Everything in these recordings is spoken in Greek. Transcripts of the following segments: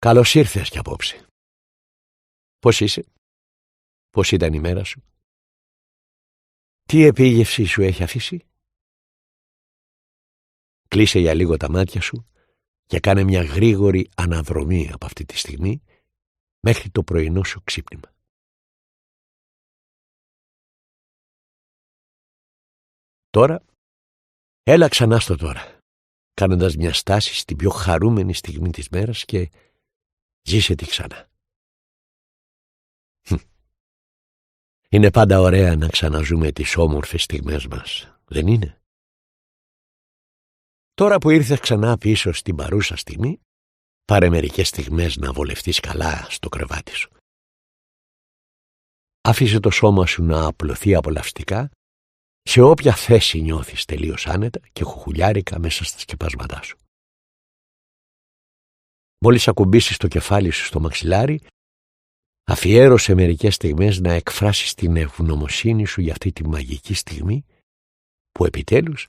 Καλώς ήρθες κι απόψε. Πώς είσαι? Πώς ήταν η μέρα σου? Τι επίγευση σου έχει αφήσει? Κλείσε για λίγο τα μάτια σου και κάνε μια γρήγορη αναδρομή από αυτή τη στιγμή μέχρι το πρωινό σου ξύπνημα. Τώρα, έλα ξανά στο τώρα, κάνοντας μια στάση στην πιο χαρούμενη στιγμή της μέρας και ζήσε τη ξανά. Είναι πάντα ωραία να ξαναζούμε τις όμορφες στιγμές μας, δεν είναι? Τώρα που ήρθες ξανά πίσω στην παρούσα στιγμή, πάρε μερικές στιγμές να βολευτείς καλά στο κρεβάτι σου. Άφησε το σώμα σου να απλωθεί απολαυστικά σε όποια θέση νιώθεις τελείως άνετα και χουχουλιάρικα μέσα στα σκεπάσματά σου. Μόλις ακουμπήσεις το κεφάλι σου στο μαξιλάρι, αφιέρωσε μερικές στιγμές να εκφράσεις την ευγνωμοσύνη σου για αυτή τη μαγική στιγμή που επιτέλους,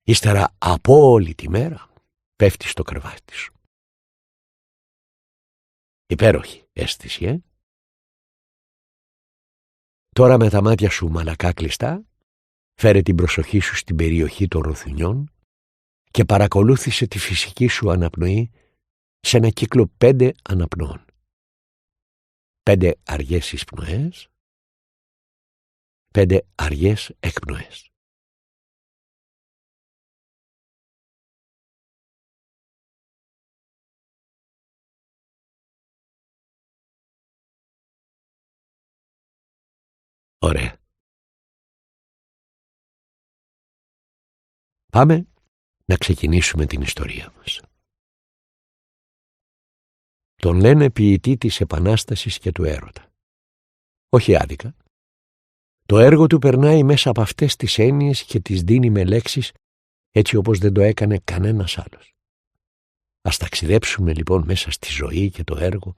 ύστερα από όλη τη μέρα, πέφτεις στο κρεβάτι σου. Υπέροχη αίσθηση, Τώρα με τα μάτια σου μαλακά κλειστά, φέρε την προσοχή σου στην περιοχή των ρουθουνιών και παρακολούθησε τη φυσική σου αναπνοή σε ένα κύκλο 5 αναπνοών. 5 αργές εισπνοές, 5 αργές εκπνοές. Ωραία. Πάμε να ξεκινήσουμε την ιστορία μας. Τον λένε ποιητή της Επανάστασης και του έρωτα. Όχι άδικα. Το έργο του περνάει μέσα από αυτές τις έννοιες και τις δίνει με λέξεις έτσι όπως δεν το έκανε κανένας άλλος. Ας ταξιδέψουμε λοιπόν μέσα στη ζωή και το έργο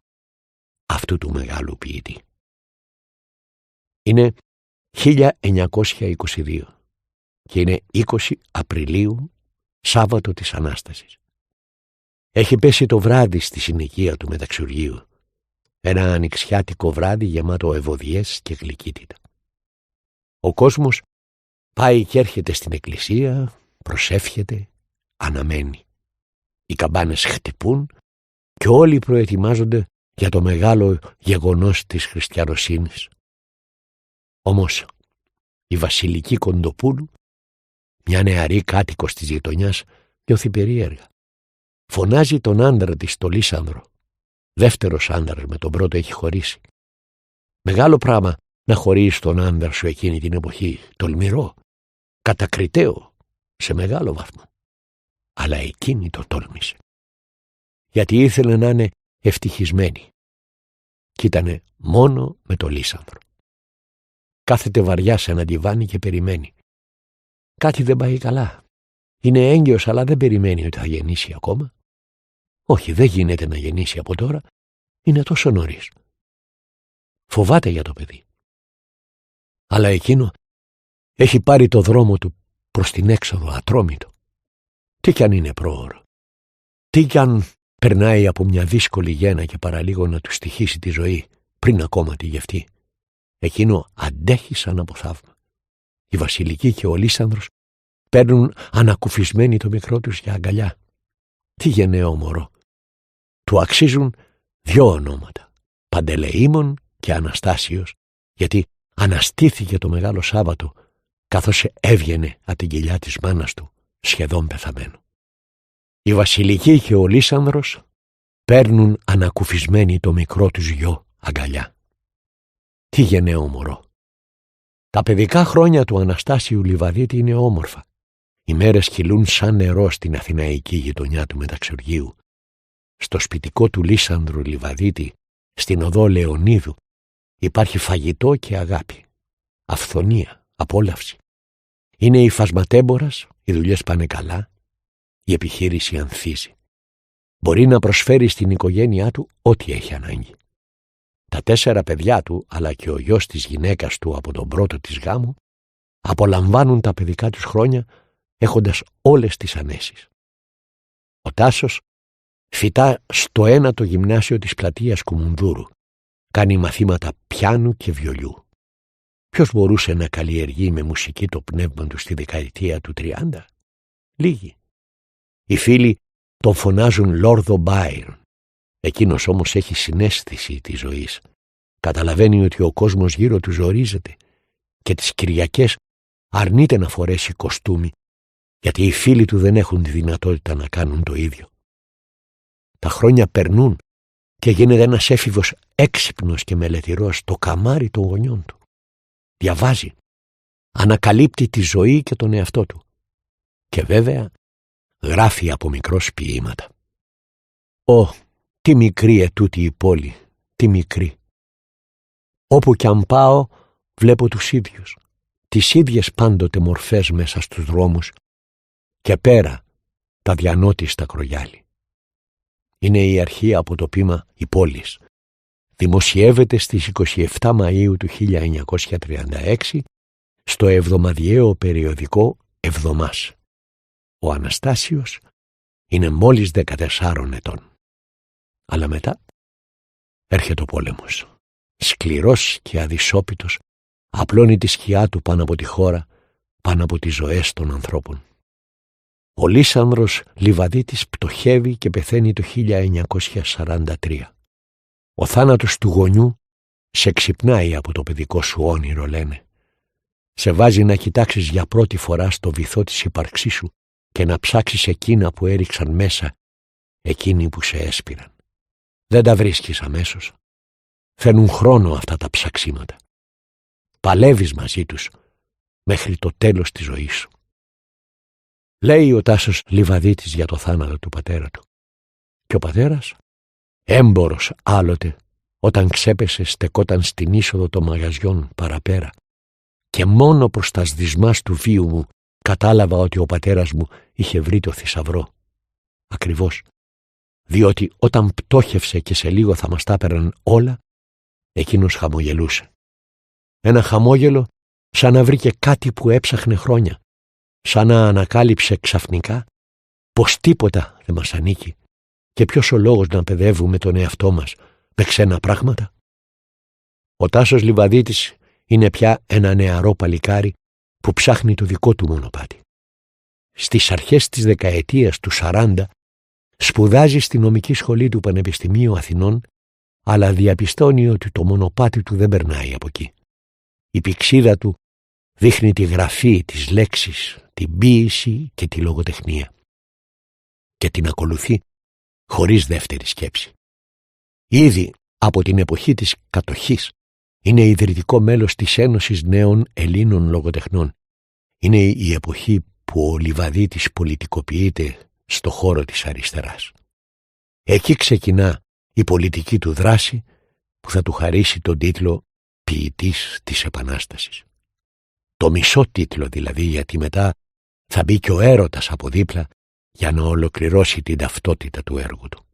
αυτού του μεγάλου ποιητή. Είναι 1922 και είναι 20 Απριλίου, Σάββατο της Ανάστασης. Έχει πέσει το βράδυ στη συνοικία του μεταξουργείου, ένα ανοιξιάτικο βράδυ γεμάτο ευωδιές και γλυκύτητα. Ο κόσμος πάει και έρχεται στην εκκλησία, προσεύχεται, αναμένει. Οι καμπάνες χτυπούν και όλοι προετοιμάζονται για το μεγάλο γεγονός της χριστιανοσύνης. Όμως η Βασιλική Κοντοπούλου, μια νεαρή κάτοικος της γειτονιάς, νιώθει περίεργα. Φωνάζει τον άντρα της, τον Λύσανδρο. Δεύτερος άντρας, με τον πρώτο έχει χωρίσει. Μεγάλο πράγμα να χωρίσεις τον άντρα σου εκείνη την εποχή. Τολμηρό, κατακριτέο, σε μεγάλο βαθμό. Αλλά εκείνη το τόλμησε. Γιατί ήθελε να είναι ευτυχισμένη. Κι ήτανε μόνο με τον Λύσανδρο. Κάθεται βαριά σε ένα ντιβάνι και περιμένει. Κάτι δεν πάει καλά. Είναι έγκυος, αλλά δεν περιμένει ότι θα γεννήσει ακόμα. Όχι, δεν γίνεται να γεννήσει από τώρα. Είναι τόσο νωρίς. Φοβάται για το παιδί. Αλλά εκείνο έχει πάρει το δρόμο του προς την έξοδο ατρόμητο. Τι κι αν είναι πρόωρο. Τι κι αν περνάει από μια δύσκολη γέννα και παραλίγο να του στοιχήσει τη ζωή πριν ακόμα τη γευτεί. Εκείνο αντέχει σαν από θαύμα. Η Βασιλική και ο Λύσανδρος παίρνουν ανακουφισμένοι το μικρό τους για αγκαλιά. Τι γενναίο μωρό. Του αξίζουν 2 ονόματα. Παντελεήμων και Αναστάσιος, γιατί αναστήθηκε το Μεγάλο Σάββατο καθώς έβγαινε από την κοιλιά της μάνας του σχεδόν πεθαμένο. Η Βασιλική και ο Λύσανδρος παίρνουν ανακουφισμένοι το μικρό τους γιο αγκαλιά. Τι γενναίο μωρό. Τα παιδικά χρόνια του Αναστάσιου Λιβαδίτη είναι όμορφα. Οι μέρες κυλούν σαν νερό στην αθηναϊκή γειτονιά του μεταξουργείου. Στο σπιτικό του Λύσανδρου Λιβαδίτη, στην οδό Λεωνίδου, υπάρχει φαγητό και αγάπη. Αυθονία, απόλαυση. Είναι υφασματέμπορας, οι δουλειές πάνε καλά, η επιχείρηση ανθίζει. Μπορεί να προσφέρει στην οικογένειά του ό,τι έχει ανάγκη. Τα 4 παιδιά του, αλλά και ο γιος της γυναίκας του από τον πρώτο της γάμου, απολαμβάνουν τα παιδικά τους χρόνια έχοντας όλες τις ανέσεις. Ο Τάσος Φοιτά στο ένατο γυμνάσιο της πλατείας Κουμουνδούρου. Κάνει μαθήματα πιάνου και βιολιού. Ποιος μπορούσε να καλλιεργεί με μουσική το πνεύμα του στη δεκαετία του 30? Λίγοι. Οι φίλοι τον φωνάζουν Λόρδο Μπάιρον. Εκείνος όμως έχει συναίσθηση της ζωής. Καταλαβαίνει ότι ο κόσμος γύρω του ζορίζεται και τις Κυριακές αρνείται να φορέσει κοστούμι, γιατί οι φίλοι του δεν έχουν τη δυνατότητα να κάνουν το ίδιο. Τα χρόνια περνούν και γίνεται ένας έφηβος έξυπνος και μελετηρός στο καμάρι των γονιών του. Διαβάζει, ανακαλύπτει τη ζωή και τον εαυτό του και βέβαια γράφει από μικρός ποίηματα. Τι μικρή ετούτη η πόλη, τι μικρή. Όπου κι αν πάω βλέπω τους ίδιους, τις ίδιες πάντοτε μορφές μέσα στους δρόμους και πέρα τα διανότιστα κρογιάλι. Είναι η αρχή από το ποίημα «Η πόλης». Δημοσιεύεται στις 27 Μαΐου του 1936 στο εβδομαδιαίο περιοδικό «Εβδομάς». Ο Αναστάσιος είναι μόλις 14 ετών. Αλλά μετά έρχεται ο πόλεμος. Σκληρός και αδυσόπιτος απλώνει τη σκιά του πάνω από τη χώρα, πάνω από τις ζωές των ανθρώπων. Ο Λύσανδρος Λιβαδίτης πτωχεύει και πεθαίνει το 1943. Ο θάνατος του γονιού σε ξυπνάει από το παιδικό σου όνειρο, λένε. Σε βάζει να κοιτάξεις για πρώτη φορά στο βυθό της ύπαρξής σου και να ψάξεις εκείνα που έριξαν μέσα εκείνοι που σε έσπηραν. Δεν τα βρίσκεις αμέσως. Φαίνουν χρόνο αυτά τα ψαξίματα. Παλεύεις μαζί τους μέχρι το τέλος της ζωής σου. Λέει ο Τάσος Λιβαδίτης για το θάνατο του πατέρα του. Και ο πατέρας, έμπορος άλλοτε, όταν ξέπεσε στεκόταν στην είσοδο των μαγαζιών παραπέρα και μόνο προς τα σδισμάς του βίου μου κατάλαβα ότι ο πατέρας μου είχε βρει το θησαυρό. Ακριβώς, διότι όταν πτώχευσε και σε λίγο θα μας τα έπαιρναν όλα, εκείνος χαμογελούσε. Ένα χαμόγελο σαν να βρήκε κάτι που έψαχνε χρόνια, σαν να ανακάλυψε ξαφνικά πως τίποτα δεν μας ανήκει και ποιος ο λόγος να παιδεύουμε τον εαυτό μας με ξένα πράγματα. Ο Τάσος Λιβαδίτης είναι πια ένα νεαρό παλικάρι που ψάχνει το δικό του μονοπάτι. Στις αρχές της δεκαετίας του 40 σπουδάζει στη νομική σχολή του Πανεπιστημίου Αθηνών, αλλά διαπιστώνει ότι το μονοπάτι του δεν περνάει από εκεί. Η πηξίδα του δείχνει τη γραφή, τις λέξεις, την ποίηση και τη λογοτεχνία. Και την ακολουθεί χωρίς δεύτερη σκέψη. Ήδη από την εποχή της κατοχής είναι ιδρυτικό μέλος της Ένωσης Νέων Ελλήνων Λογοτεχνών. Είναι η εποχή που ο Λιβαδίτης πολιτικοποιείται στο χώρο της αριστεράς. Εκεί ξεκινά η πολιτική του δράση που θα του χαρίσει τον τίτλο «Ποιητής της Επανάστασης». Το μισό τίτλο δηλαδή, γιατί μετά θα μπει και ο έρωτας από δίπλα για να ολοκληρώσει την ταυτότητα του έργου του.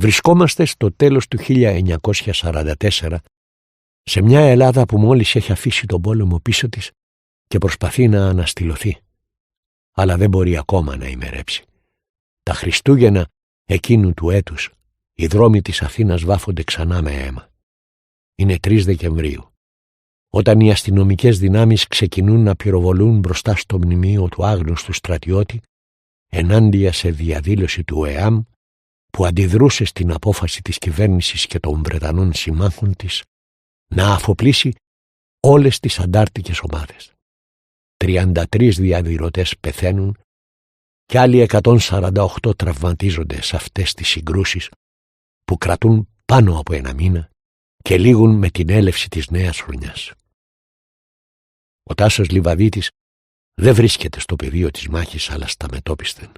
Βρισκόμαστε στο τέλος του 1944 σε μια Ελλάδα που μόλις έχει αφήσει τον πόλεμο πίσω της και προσπαθεί να αναστηλωθεί. Αλλά δεν μπορεί ακόμα να ημερέψει. Τα Χριστούγεννα εκείνου του έτους οι δρόμοι της Αθήνας βάφονται ξανά με αίμα. Είναι 3 Δεκεμβρίου. Όταν οι αστυνομικές δυνάμεις ξεκινούν να πυροβολούν μπροστά στο μνημείο του άγνωστου στρατιώτη ενάντια σε διαδήλωση του ΕΑΜ που αντιδρούσε στην απόφαση της κυβέρνησης και των Βρετανών συμμάχων της να αφοπλίσει όλες τις αντάρτικες ομάδες. 33 διαδηλωτές πεθαίνουν και άλλοι 148 τραυματίζονται σε αυτές τις συγκρούσεις που κρατούν πάνω από 1 μήνα και λήγουν με την έλευση της νέας χρονιάς. Ο Τάσος Λιβαδίτης δεν βρίσκεται στο πεδίο της μάχης αλλά στα μετώπισθεν.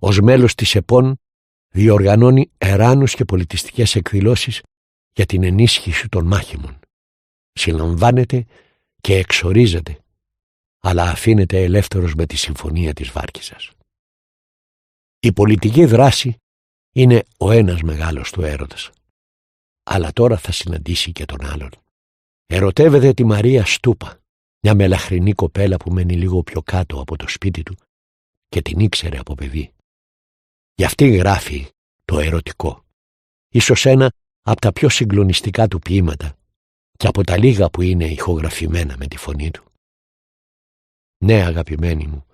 Ως μέλος της ΕΠΟΝ διοργανώνει εράνους και πολιτιστικές εκδηλώσεις για την ενίσχυση των μάχημων. Συλλαμβάνεται και εξορίζεται, αλλά αφήνεται ελεύθερος με τη συμφωνία της Βάρκηζας. Η πολιτική δράση είναι ο ένας μεγάλος του έρωτας. Αλλά τώρα θα συναντήσει και τον άλλον. Ερωτεύεται τη Μαρία Στούπα, μια μελαχρινή κοπέλα που μένει λίγο πιο κάτω από το σπίτι του και την ήξερε από παιδί. Γι' αυτή γράφει το ερωτικό, ίσως ένα από τα πιο συγκλονιστικά του ποίηματα και από τα λίγα που είναι ηχογραφημένα με τη φωνή του. Ναι, αγαπημένη μου,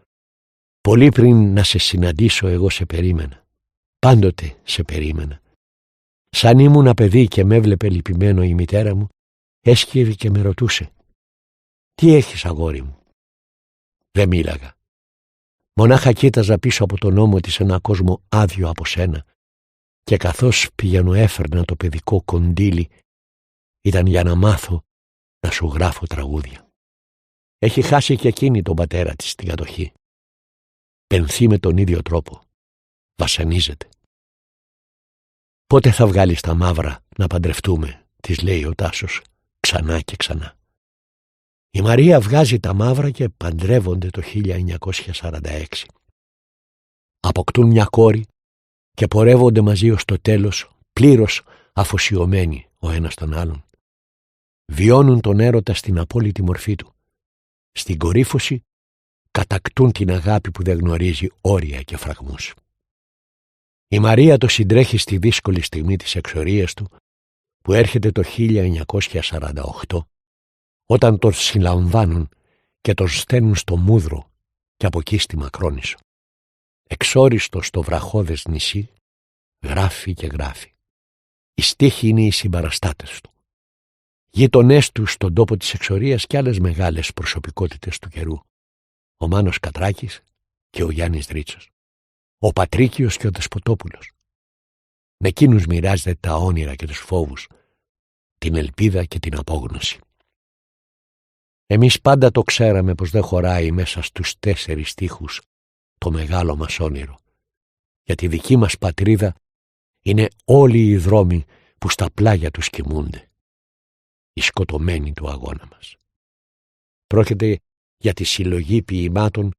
πολύ πριν να σε συναντήσω εγώ σε περίμενα. Πάντοτε σε περίμενα. Σαν ήμουν παιδί και με έβλεπε λυπημένο η μητέρα μου, έσκυβε και με ρωτούσε «Τι έχεις, αγόρι μου?» Δεν μίλαγα. Μονάχα κοίταζα πίσω από τον ώμο της ένα κόσμο άδειο από σένα και καθώς πηγαίνω έφερνα το παιδικό κοντίλι ήταν για να μάθω να σου γράφω τραγούδια. Έχει χάσει και εκείνη τον πατέρα της στην κατοχή. Πενθεί με τον ίδιο τρόπο. Βασανίζεται. «Πότε θα βγάλεις τα μαύρα να παντρευτούμε?» της λέει ο Τάσος ξανά και ξανά. Η Μαρία βγάζει τα μαύρα και παντρεύονται το 1946. Αποκτούν μια κόρη και πορεύονται μαζί ως το τέλος, πλήρως αφοσιωμένοι ο ένας τον άλλον. Βιώνουν τον έρωτα στην απόλυτη μορφή του. Στην κορύφωση κατακτούν την αγάπη που δεν γνωρίζει όρια και φραγμούς. Η Μαρία το συντρέχει στη δύσκολη στιγμή της εξορίας του που έρχεται το 1948 όταν τον συλλαμβάνουν και τον στέλνουν στο Μούδρο και από εκεί στη Μακρόνισσο. Εξόριστο στο βραχώδες νησί γράφει και γράφει. Οι στίχοι είναι οι συμπαραστάτες του. Γείτονές του στον τόπο της εξορίας και άλλες μεγάλες προσωπικότητες του καιρού. Ο Μάνος Κατράκης και ο Γιάννης Δρίτσος. Ο Πατρίκιος και ο Δεσποτόπουλος. Με εκείνους μοιράζεται τα όνειρα και τους φόβους, την ελπίδα και την απόγνωση. Εμείς πάντα το ξέραμε πως δεν χωράει μέσα στους 4 στίχους το μεγάλο μας όνειρο. Για τη δική μας πατρίδα είναι όλοι οι δρόμοι που στα πλάγια τους κοιμούνται. Οι σκοτωμένοι του αγώνα μας. Πρόκειται για τη συλλογή ποιημάτων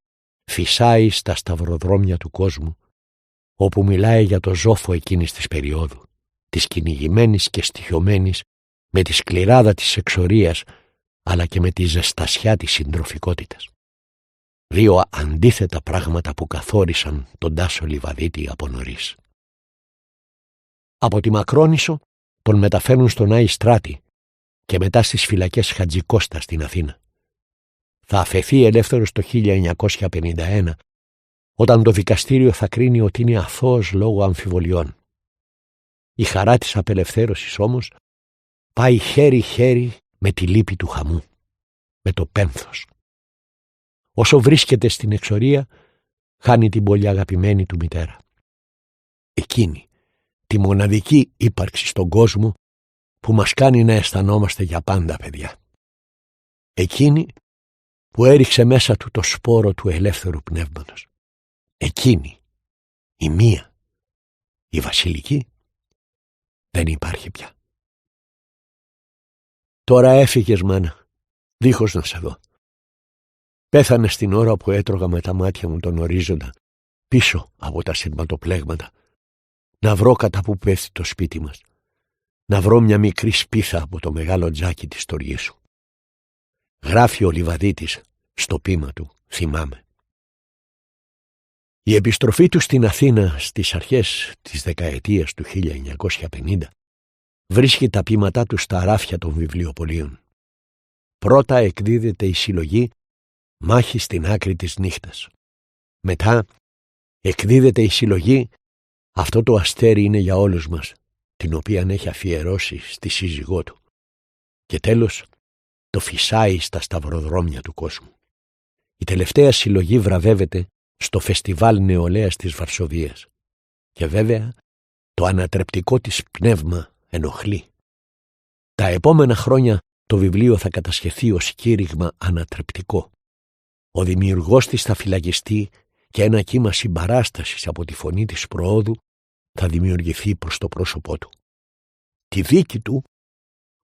φυσάει στα σταυροδρόμια του κόσμου, όπου μιλάει για το ζόφο εκείνης της περίοδου, της κυνηγημένης και στοιχειωμένης με τη σκληράδα της εξορίας, αλλά και με τη ζεστασιά της συντροφικότητας. 2 αντίθετα πράγματα που καθόρισαν τον Τάσο Λιβαδίτη από νωρίς. Από τη Μακρόνισσο τον μεταφέρουν στον Άη Στράτη και μετά στις φυλακές Χατζικώστα στην Αθήνα. Θα αφαιθεί ελεύθερος το 1951, όταν το δικαστήριο θα κρίνει ότι είναι αθώος λόγω αμφιβολιών. Η χαρά της απελευθέρωσης όμως πάει χέρι-χέρι με τη λύπη του χαμού, με το πένθος. Όσο βρίσκεται στην εξορία, χάνει την πολύ αγαπημένη του μητέρα. Εκείνη, τη μοναδική ύπαρξη στον κόσμο που μας κάνει να αισθανόμαστε για πάντα παιδιά. Εκείνη που έριξε μέσα του το σπόρο του ελεύθερου πνεύματος. Εκείνη, η μία, η βασιλική, δεν υπάρχει πια. Τώρα έφυγες, μάνα, δίχως να σε δω. Πέθανε στην ώρα που έτρωγα με τα μάτια μου τον ορίζοντα, πίσω από τα σειρματοπλέγματα, να βρω κατά που πέφτει το σπίτι μας, να βρω μια μικρή σπίθα από το μεγάλο τζάκι της στοργής σου. Γράφει ο Λιβαδίτης στο ποίημα του, θυμάμαι. Η επιστροφή του στην Αθήνα στις αρχές της δεκαετίας του 1950 βρίσκει τα ποίηματά του στα ράφια των βιβλιοπωλείων. Πρώτα εκδίδεται η συλλογή «Μάχη στην άκρη της νύχτας». Μετά εκδίδεται η συλλογή «Αυτό το αστέρι είναι για όλους μας», την οποία έχει αφιερώσει στη σύζυγό του. Και τέλος το φυσάει στα σταυροδρόμια του κόσμου. Η τελευταία συλλογή βραβεύεται στο Φεστιβάλ Νεολαίας της Βαρσοβίας. Και βέβαια το ανατρεπτικό της πνεύμα ενοχλεί. Τα επόμενα χρόνια το βιβλίο θα κατασχεθεί ως κήρυγμα ανατρεπτικό. Ο δημιουργός της θα φυλακιστεί και ένα κύμα συμπαράστασης από τη φωνή της προόδου θα δημιουργηθεί προς το πρόσωπό του. Τη δίκη του,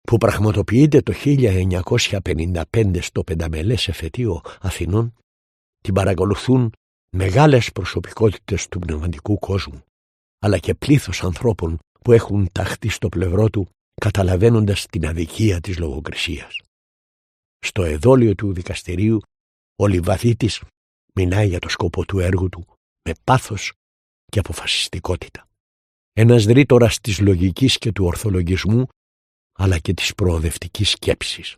που πραγματοποιείται το 1955 στο πενταμελές εφετείο Αθηνών, την παρακολουθούν μεγάλες προσωπικότητες του πνευματικού κόσμου, αλλά και πλήθος ανθρώπων που έχουν ταχθεί στο πλευρό του, καταλαβαίνοντας την αδικία της λογοκρισίας. Στο εδόλιο του δικαστηρίου, ο Λιβαδίτης μιλάει για το σκοπό του έργου του με πάθος και αποφασιστικότητα. Ένας ρήτορας της λογικής και του ορθολογισμού, αλλά και της προοδευτικής σκέψης,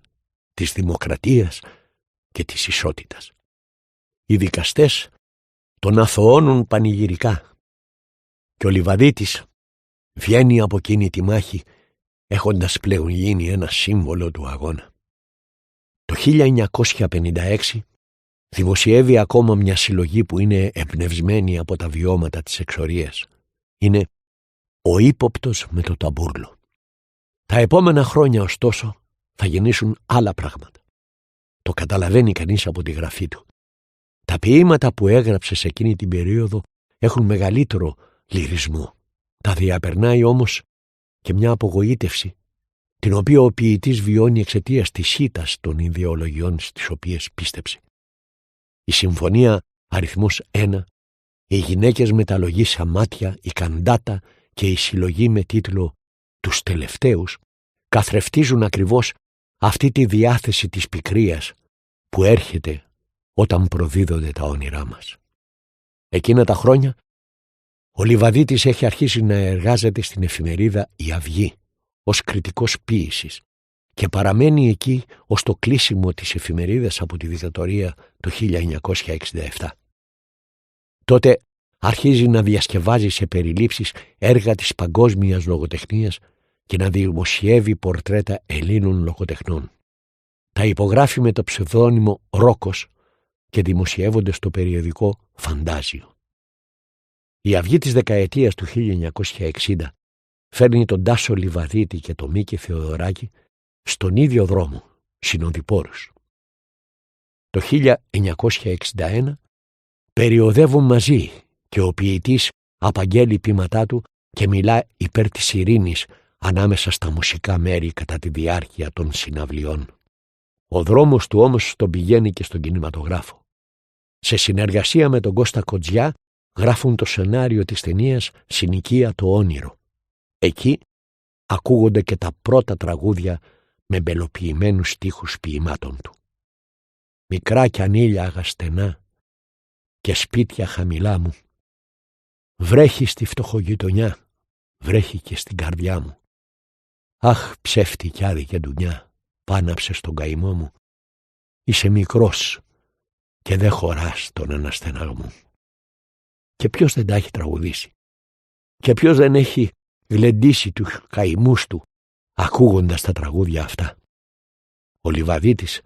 της δημοκρατίας και της ισότητας. Οι δικαστές τον αθωώνουν πανηγυρικά και ο Λιβαδίτης βγαίνει από εκείνη τη μάχη έχοντας πλέον γίνει ένα σύμβολο του αγώνα. Το 1956 δημοσιεύει ακόμα μια συλλογή που είναι εμπνευσμένη από τα βιώματα της εξορίας. Είναι «Ο ύποπτος με το ταμπούρλο». Τα επόμενα χρόνια ωστόσο θα γεννήσουν άλλα πράγματα. Το καταλαβαίνει κανείς από τη γραφή του. Τα ποίηματα που έγραψε σε εκείνη την περίοδο έχουν μεγαλύτερο λυρισμό. Τα διαπερνάει όμως και μια απογοήτευση, την οποία ο ποιητής βιώνει εξαιτίας της ήττας των ιδεολογιών στις οποίες πίστεψε. Η συμφωνία αριθμός 1, οι γυναίκες με τα λογίσια μάτια, η καντάτα και η συλλογή με τίτλο «Τους τελευταίους» καθρεφτίζουν ακριβώς αυτή τη διάθεση της πικρίας που έρχεται όταν προδίδονται τα όνειρά μας. Εκείνα τα χρόνια ο Λιβαδίτης έχει αρχίσει να εργάζεται στην εφημερίδα «Η Αυγή» ως κριτικός ποίησης και παραμένει εκεί ως το κλείσιμο της εφημερίδας από τη δικτατορία το 1967. Τότε αρχίζει να διασκευάζει σε περιλήψεις έργα της παγκόσμιας λογοτεχνίας και να δημοσιεύει πορτρέτα Ελλήνων λογοτεχνών. Τα υπογράφει με το ψευδόνυμο Ρόκος και δημοσιεύονται στο περιοδικό Φαντάζιο. Η Αυγή της δεκαετίας του 1960 φέρνει τον Τάσο Λιβαδίτη και τον Μίκη Θεοδωράκη στον ίδιο δρόμο, συνοδοιπόρους. Το 1961 περιοδεύουν μαζί και ο ποιητής απαγγέλει ποίηματά του και μιλά υπέρ της ειρήνης ανάμεσα στα μουσικά μέρη κατά τη διάρκεια των συναυλιών. Ο δρόμος του όμως τον πηγαίνει και στον κινηματογράφο. Σε συνεργασία με τον Κώστα Κοτζιά γράφουν το σενάριο της ταινίας «Συνοικία το όνειρο». Εκεί ακούγονται και τα πρώτα τραγούδια με μπελοποιημένους στίχους ποιημάτων του. Μικρά κι ανήλια αγαστενά και σπίτια χαμηλά μου, βρέχει στη φτωχογειτονιά, βρέχει και στην καρδιά μου. Αχ, ψεύτη κι άδη και ντουνιά, πάναψε στον καημό μου. Είσαι μικρός και δεν χωράς τον αναστεναγμό. Και ποιος δεν τα έχει τραγουδήσει και ποιος δεν έχει γλεντήσει τους καημούς του ακούγοντας τα τραγούδια αυτά. Ο Λιβαδίτης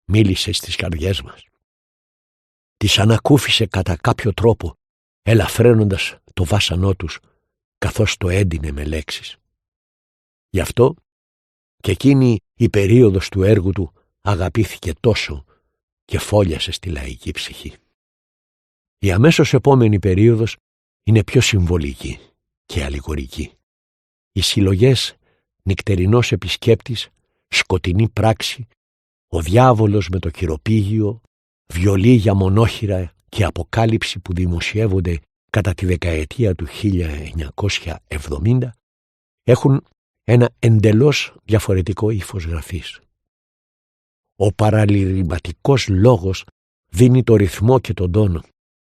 μίλησε στις καρδιές μας. Τις ανακούφισε κατά κάποιο τρόπο, ελαφραίνοντας το βάσανό τους καθώς το έντυνε με λέξεις. Γι' αυτό και εκείνη η περίοδος του έργου του αγαπήθηκε τόσο και φόλιασε στη λαϊκή ψυχή. Η αμέσως επόμενη περίοδος είναι πιο συμβολική και αλληγορική. Οι συλλογές «Νυκτερινός επισκέπτης», «Σκοτεινή πράξη», «Ο διάβολος με το χειροπήγιο», «Βιολί για μονόχυρα» και «Αποκάλυψη» που δημοσιεύονται κατά τη δεκαετία του 1970 έχουν ένα εντελώς διαφορετικό ύφος γραφής. Ο παραλυρηματικός λόγος δίνει το ρυθμό και τον τόνο.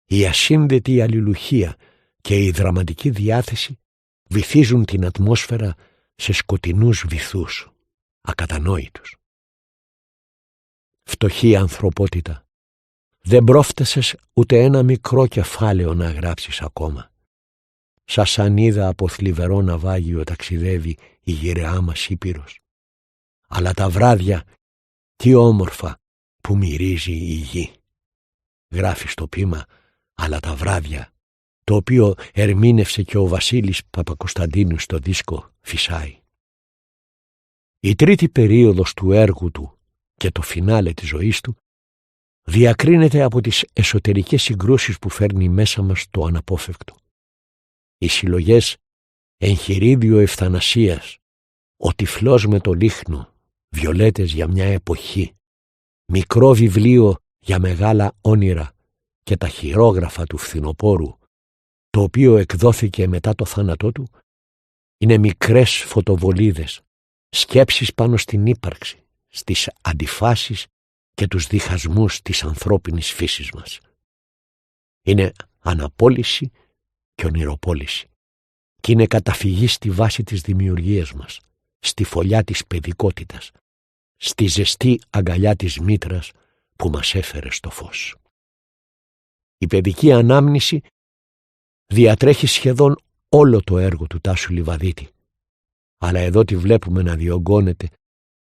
Η ασύνδετη αλληλουχία και η δραματική διάθεση βυθίζουν την ατμόσφαιρα σε σκοτεινούς βυθούς, ακατανόητους. Φτωχή ανθρωπότητα, δεν πρόφτασες ούτε ένα μικρό κεφάλαιο να γράψεις ακόμα. Σαν σανίδα από θλιβερό ναυάγιο ταξιδεύει η γυραιά μας Ήπειρος. Αλλά τα βράδια, τι όμορφα που μυρίζει η γη. Γράφει στο ποίημα «Αλλά τα βράδια», το οποίο ερμήνευσε και ο Βασίλης Παπακοσταντίνου στο δίσκο «Φυσάει». Η τρίτη περίοδος του έργου του και το φινάλε της ζωής του διακρίνεται από τις εσωτερικές συγκρούσεις που φέρνει μέσα μας το αναπόφευκτο. Οι συλλογές «Εγχειρίδιο ευθανασίας», «Ο τυφλός με το λίχνο», «Βιολέτες για μια εποχή», «Μικρό βιβλίο για μεγάλα όνειρα» και τα χειρόγραφα του Φθινοπόρου, το οποίο εκδόθηκε μετά το θάνατό του, είναι μικρές φωτοβολίδες, σκέψεις πάνω στην ύπαρξη, στις αντιφάσεις και τους διχασμούς της ανθρώπινης φύσης μας. Είναι αναπόλυση και ονειροπόληση. Κι είναι καταφυγή στη βάση της δημιουργίας μας, στη φωλιά της παιδικότητας, στη ζεστή αγκαλιά της μήτρας που μας έφερε στο φως. Η παιδική ανάμνηση διατρέχει σχεδόν όλο το έργο του Τάσου Λιβαδίτη, αλλά εδώ τη βλέπουμε να διωγγώνεται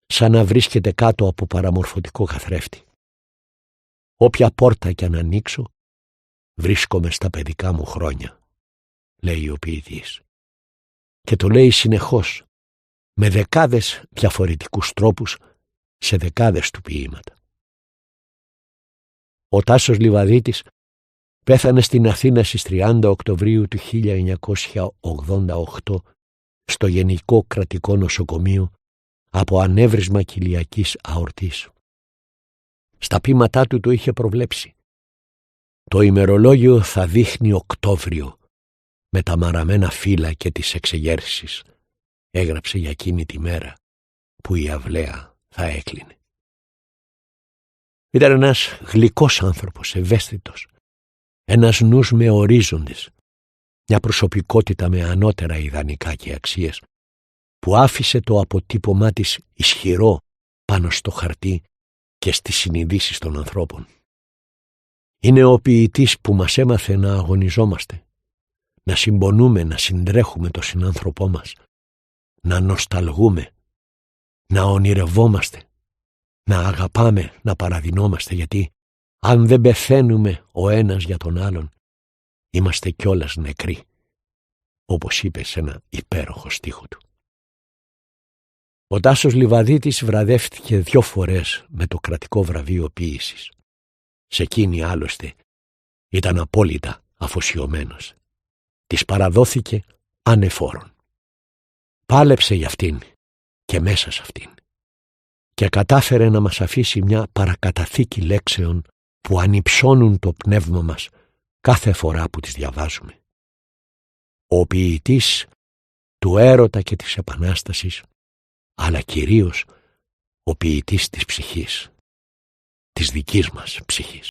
σαν να βρίσκεται κάτω από παραμορφωτικό καθρέφτη. Όποια πόρτα κι αν ανοίξω, βρίσκομαι στα παιδικά μου χρόνια, λέει ο ποιητής. Και το λέει συνεχώς, με δεκάδες διαφορετικούς τρόπους, σε δεκάδες του ποίηματα. Ο Τάσος Λιβαδίτης πέθανε στην Αθήνα στις 30 Οκτωβρίου του 1988 στο Γενικό Κρατικό Νοσοκομείο από ανέβρισμα κοιλιακής αορτής. Στα ποίηματά του το είχε προβλέψει. Το ημερολόγιο θα δείχνει Οκτώβριο με τα μαραμένα φύλλα και τις εξεγέρσεις, έγραψε για εκείνη τη μέρα που η αυλαία θα έκλεινε. Ήταν ένας γλυκός άνθρωπος, ευαίσθητος, ένας νους με ορίζοντες, μια προσωπικότητα με ανώτερα ιδανικά και αξίες, που άφησε το αποτύπωμά της ισχυρό πάνω στο χαρτί και στις συνειδήσεις των ανθρώπων. Είναι ο ποιητής που μας έμαθε να αγωνιζόμαστε, να συμπονούμε, να συντρέχουμε τον συνάνθρωπό μας, να νοσταλγούμε, να ονειρευόμαστε, να αγαπάμε, να παραδεινόμαστε, γιατί αν δεν πεθαίνουμε ο ένας για τον άλλον, είμαστε κιόλας νεκροί, όπως είπε σε ένα υπέροχο στίχο του. Ο Τάσος Λιβαδίτης βραβεύτηκε 2 φορές με το κρατικό βραβείο ποίησης. Σε εκείνη άλλωστε ήταν απόλυτα αφοσιωμένος. Της παραδόθηκε ανεφόρον. Πάλεψε για αυτήν και μέσα σε αυτήν και κατάφερε να μας αφήσει μια παρακαταθήκη λέξεων που ανυψώνουν το πνεύμα μας κάθε φορά που τις διαβάζουμε. Ο ποιητής του έρωτα και της επανάστασης, αλλά κυρίως ο ποιητής της ψυχής, της δικής μας ψυχής.